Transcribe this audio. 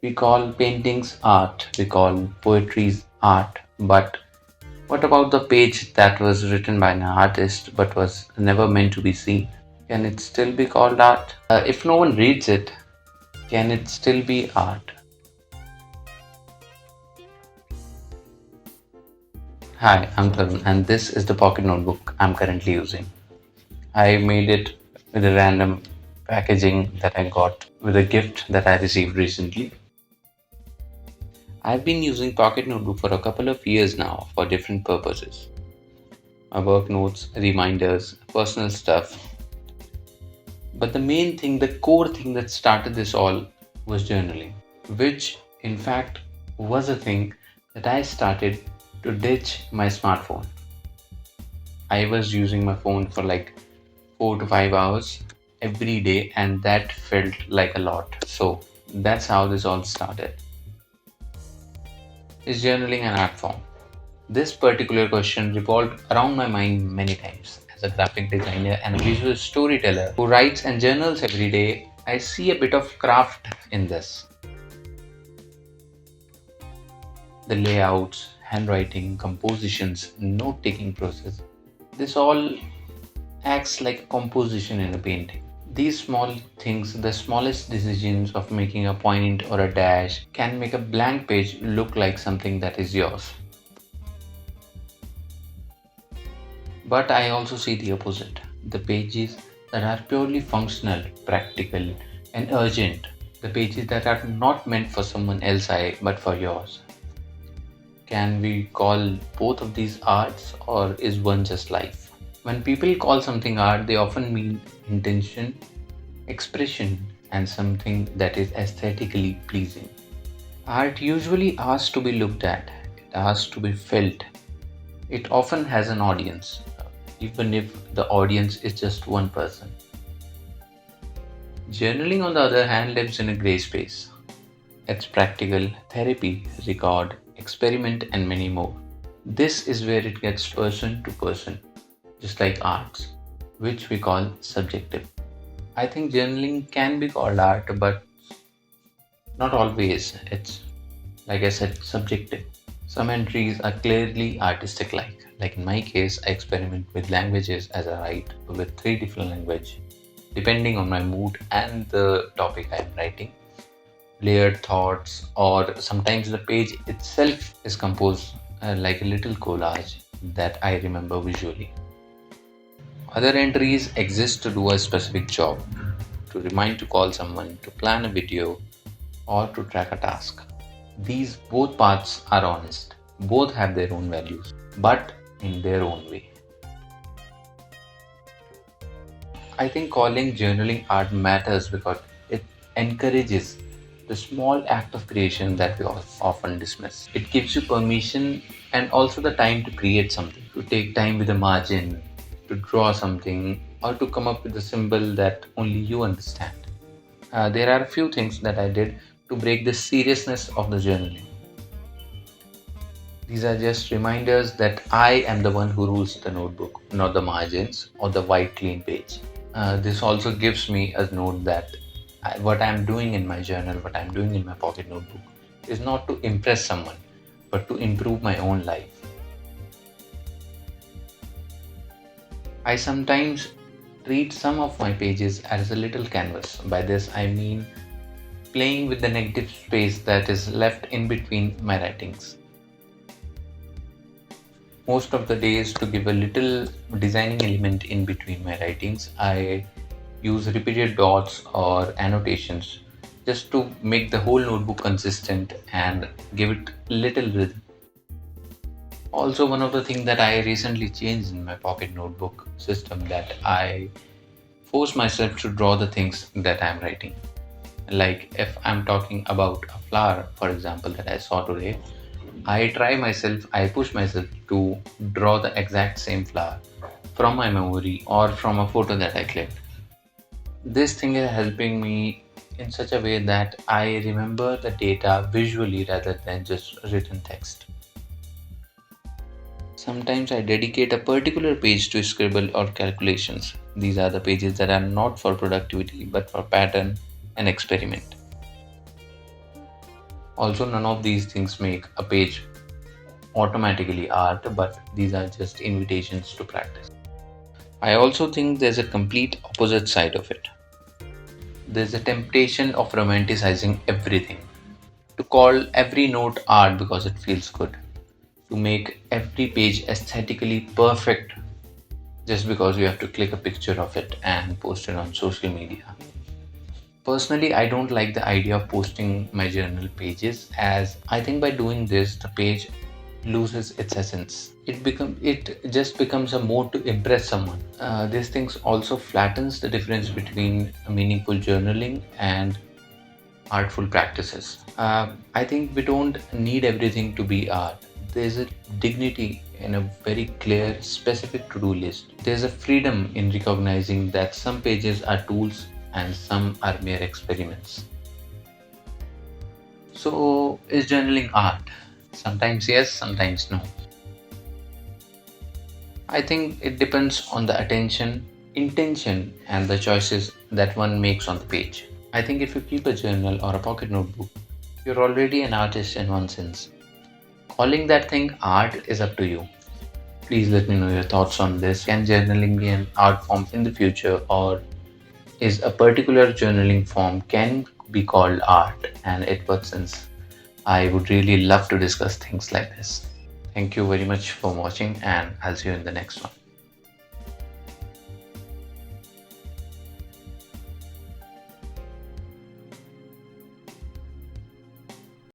We call paintings art, we call poetry art, but what about the page that was written by an artist but was never meant to be seen? Can it still be called art? If no one reads it, can it still be art? Hi, I'm Tarun, and this is the pocket notebook I'm currently using. I made it with a random packaging that I got with a gift that I received recently. I've been using Pocket Notebook for a couple of years now for different purposes. My work notes, reminders, personal stuff. But the main thing, the core thing that started this all was journaling, which in fact was a thing that I started to ditch my smartphone. I was using my phone for like 4 to 5 hours every day, and that felt like a lot. So that's how this all started. Is journaling an art form? This particular question revolved around my mind many times. As a graphic designer and a visual storyteller who writes and journals every day, I see a bit of craft in this. The layouts, handwriting, compositions, note taking process. This all acts like composition in a painting. These small things, the smallest decisions of making a point or a dash, can make a blank page look like something that is yours. But I also see the opposite, the pages that are purely functional, practical, and urgent, the pages that are not meant for someone else's eye but for yours. Can we call both of these arts, or is one just life? When people call something art, they often mean intention, expression, and something that is aesthetically pleasing. Art usually asks to be looked at, it asks to be felt. It often has an audience, even if the audience is just one person. Journaling, on the other hand, lives in a gray space. It's practical, therapy, record, experiment, and many more. This is where it gets person to person, just like arts, which we call subjective. I think journaling can be called art, but not always. It's, like I said, subjective. Some entries are clearly artistic like in my case, I experiment with languages as I write with three different languages depending on my mood and the topic I am writing. Layered thoughts, or sometimes the page itself is composed like a little collage that I remember visually. Other entries exist to do a specific job, to remind to call someone, to plan a video, or to track a task. These both paths are honest, both have their own values, but in their own way. I think calling journaling art matters because it encourages the small act of creation that we often dismiss. It gives you permission and also the time to create something, to take time with a margin, to draw something, or to come up with a symbol that only you understand. There are a few things that I did to break the seriousness of the journaling. These are just reminders that I am the one who rules the notebook, not the margins or the white clean page. This also gives me a note that what I'm doing in my journal, what I'm doing in my pocket notebook, is not to impress someone, but to improve my own life. I sometimes treat some of my pages as a little canvas. By this, I mean playing with the negative space that is left in between my writings. Most of the days, to give a little designing element in between my writings, I use repeated dots or annotations just to make the whole notebook consistent and give it little rhythm. Also, one of the things that I recently changed in my pocket notebook system, that I force myself to draw the things that I'm writing. Like if I'm talking about a flower, for example, that I saw today, I push myself to draw the exact same flower from my memory or from a photo that I clicked. This thing is helping me in such a way that I remember the data visually rather than just written text. Sometimes I dedicate a particular page to scribble or calculations. These are the pages that are not for productivity but for pattern and experiment. Also, none of these things make a page automatically art, but these are just invitations to practice. I also think there's a complete opposite side of it. There's a temptation of romanticizing everything, to call every note art because it feels good, to make every page aesthetically perfect just because you have to click a picture of it and post it on social media. Personally, I don't like the idea of posting my journal pages, as I think by doing this the page loses its essence. It just becomes a mode to impress someone. These things also flattens the difference between meaningful journaling and artful practices. I think we don't need everything to be art. There's a dignity in a very clear, specific to do list. There's a freedom in recognizing that some pages are tools and some are mere experiments. So, is journaling art? Sometimes yes, sometimes no. I think it depends on the intention, and the choices that one makes on the page. I think if you keep a journal or a pocket notebook, you're already an artist in one sense. Calling that thing art is up to you. Please let me know your thoughts on this. Can journaling be an art form in the future, or is a particular journaling form can be called art, and at what sense? I would really love to discuss things like this. Thank you very much for watching, and I'll see you in the next one.